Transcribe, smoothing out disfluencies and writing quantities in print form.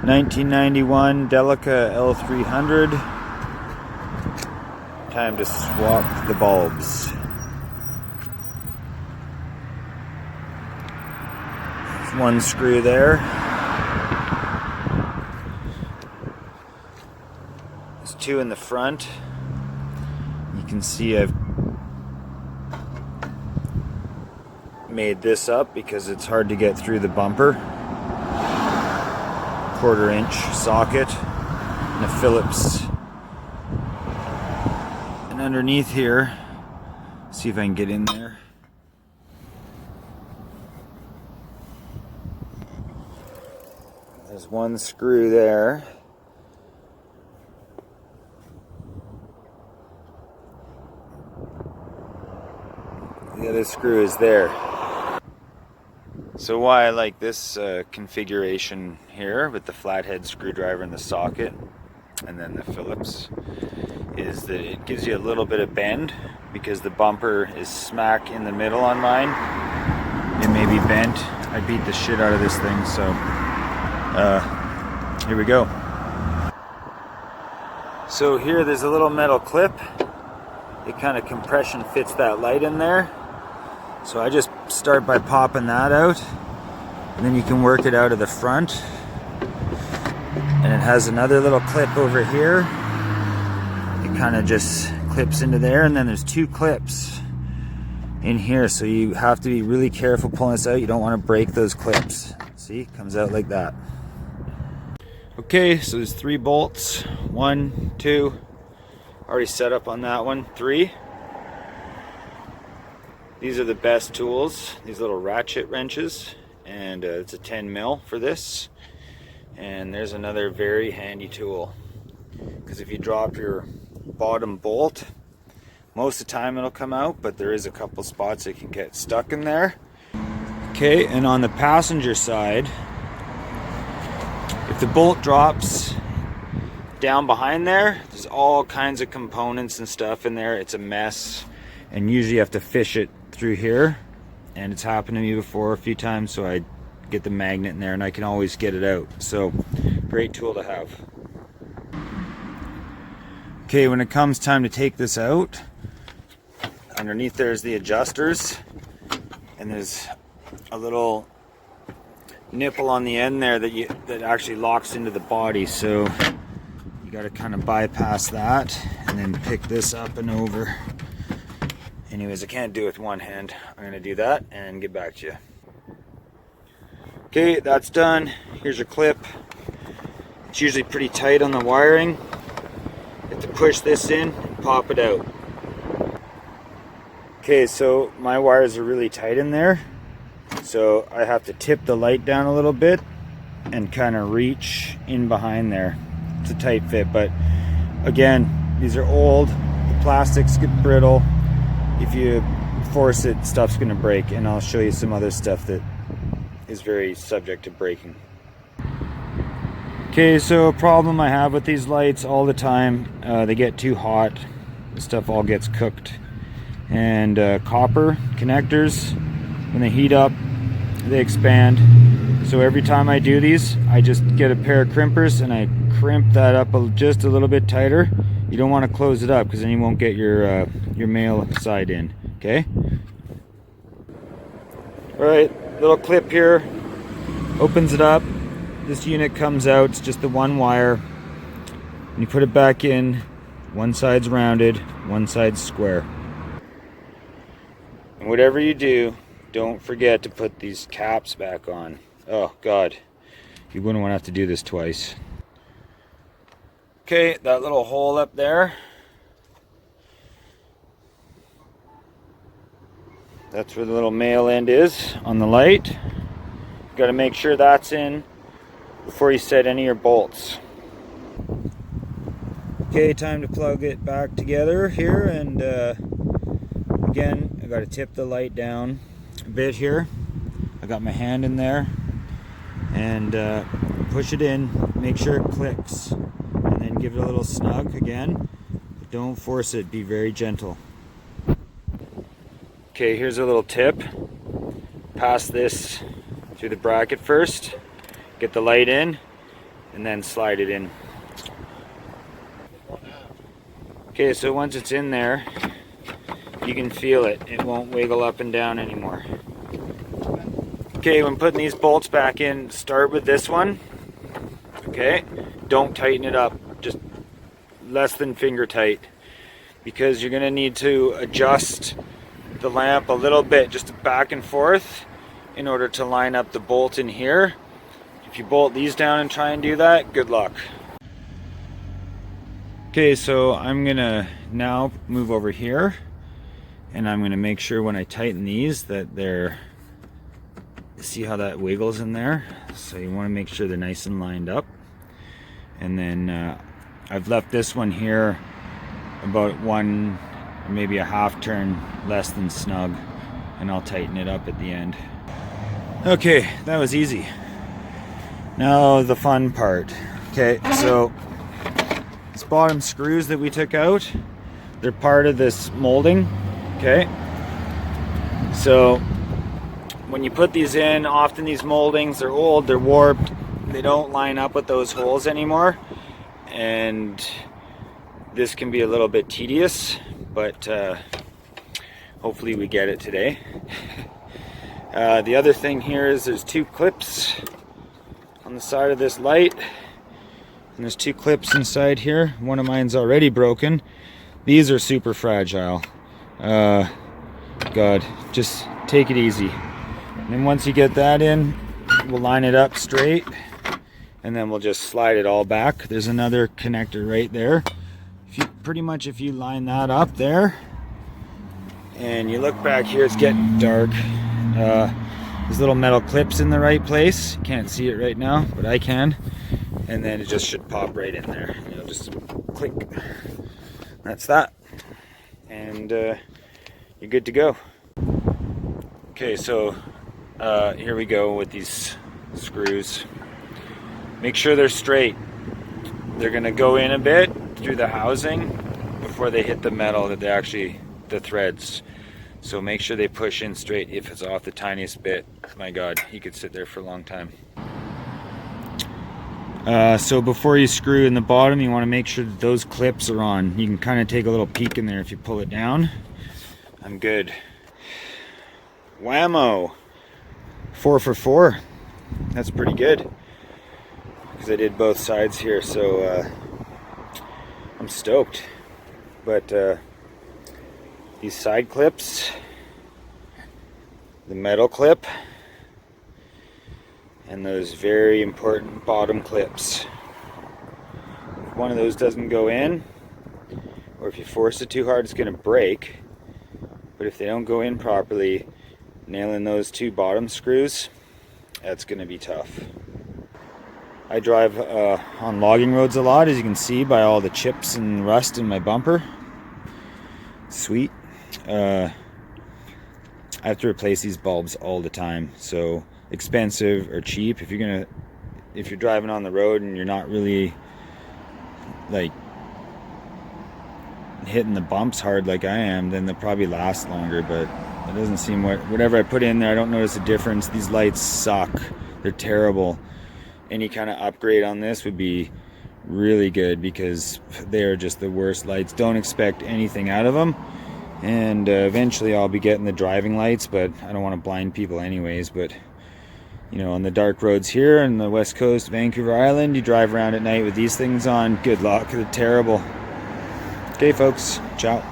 1991 Delica L300. Time to swap the bulbs. There's one screw there. There's two in the front. You can see I've made this up because it's hard to get through the bumper. 1/4 inch socket and a Phillips. And underneath here, see if I can get in there. There's one screw there. The other screw is there. So why I like this configuration here with the flathead screwdriver and the socket and then the Phillips is that it gives you a little bit of bend because the bumper is smack in the middle on mine. It may be bent. I beat the shit out of this thing, so here we go. So here there's a little metal clip. It kind of compression fits that light in there. So I just start by popping that out, and then you can work it out of the front. And it has another little clip over here. It kind of just clips into there, and then there's two clips in here, so you have to be really careful pulling this out. You don't want to break those clips. See, it comes out like that. Okay, so there's 3 bolts. 1, 2, already set up on that one. 3. These are the best tools, these little ratchet wrenches, and it's a 10 mil for this. And there's another very handy tool, because if you drop your bottom bolt, most of the time it'll come out, but there is a couple spots that can get stuck in there. Okay, and on the passenger side, if the bolt drops down behind there, there's all kinds of components and stuff in there. It's a mess, and usually you have to fish it through here, and it's happened to me before a few times, so I get the magnet in there and I can always get it out. So great tool to have. Okay, when it comes time to take this out, underneath there's the adjusters, and there's a little nipple on the end there that actually locks into the body, so you got to kind of bypass that and then pick this up and over. Anyways, I can't do it with one hand. I'm going to do that and get back to you. Okay, that's done. Here's your clip. It's usually pretty tight on the wiring. You have to push this in and pop it out. Okay, so my wires are really tight in there. So I have to tip the light down a little bit and kind of reach in behind there. It's a tight fit, but again, these are old. The plastics get brittle. If you force it, stuff's gonna break, and I'll show you some other stuff that is very subject to breaking. Okay, so a problem I have with these lights all the time, they get too hot. The stuff all gets cooked. And copper connectors, when they heat up, they expand. So every time I do these, I just get a pair of crimpers and I crimp that up just a little bit tighter. You don't want to close it up because then you won't get your male side in. Okay. All right, little clip here. Opens it up. This unit comes out. It's just the one wire. When you put it back in, one side's rounded, one side's square. And whatever you do, don't forget to put these caps back on. Oh God, you wouldn't want to have to do this twice. Okay, that little hole up there, that's where the little male end is on the light. Got to make sure that's in before you set any of your bolts. Okay, time to plug it back together here, and again, I got to tip the light down a bit here. I got my hand in there and push it in, make sure it clicks, and then give it a little snug again. But don't force it, be very gentle. Okay, here's a little tip. Pass this through the bracket first, get the light in, and then slide it in. Okay, so once it's in there, you can feel it. It won't wiggle up and down anymore. Okay, when putting these bolts back in, start with this one. Okay, don't tighten it up, just less than finger tight, because you're gonna need to adjust the lamp a little bit, just back and forth, in order to line up the bolt in here. If you bolt these down and try and do that, good luck. Okay, so I'm gonna now move over here, and I'm gonna make sure when I tighten these that they're, see how that wiggles in there? So you wanna make sure they're nice and lined up. And then I've left this one here about one, or maybe a half turn less than snug, and I'll tighten it up at the end. Okay, that was easy. Now the fun part. Okay, so these bottom screws that we took out, they're part of this molding. Okay, so when you put these in, often these moldings, they're old, they're warped, they don't line up with those holes anymore, and this can be a little bit tedious, but hopefully we get it today. The other thing here is there's two clips on the side of this light, and there's two clips inside here. One of mine's already broken. These are super fragile. God, just take it easy. And then once you get that in, we'll line it up straight, and then we'll just slide it all back. There's another connector right there. If you line that up there, and you look back here, it's getting dark. There's little metal clips in the right place. You can't see it right now, but I can. And then it just should pop right in there. You'll just click. That's that. And you're good to go. Okay, so here we go with these screws. Make sure they're straight. They're gonna go in a bit through the housing before they hit the metal, that they actually, the threads. So make sure they push in straight. If it's off the tiniest bit, my God, you could sit there for a long time. So before you screw in the bottom, you want to make sure that those clips are on. You can kind of take a little peek in there if you pull it down. I'm good. Whammo! 4 for 4. That's pretty good, because I did both sides here, so I'm stoked. But these side clips, the metal clip, and those very important bottom clips. If one of those doesn't go in, or if you force it too hard, it's going to break. But if they don't go in properly, nailing those two bottom screws, that's going to be tough. I drive on logging roads a lot, as you can see by all the chips and rust in my bumper. Sweet. I have to replace these bulbs all the time, so expensive or cheap. If you're driving on the road and you're not really like hitting the bumps hard like I am, then they'll probably last longer. But it doesn't seem, whatever I put in there, I don't notice a difference. These lights suck. They're terrible. Any kind of upgrade on this would be really good, because they're just the worst lights. Don't expect anything out of them. And eventually I'll be getting the driving lights, but I don't want to blind people anyways. But you know, on the dark roads here on the west coast, Vancouver Island, you drive around at night with these things on, good luck. They're terrible. Okay folks, ciao.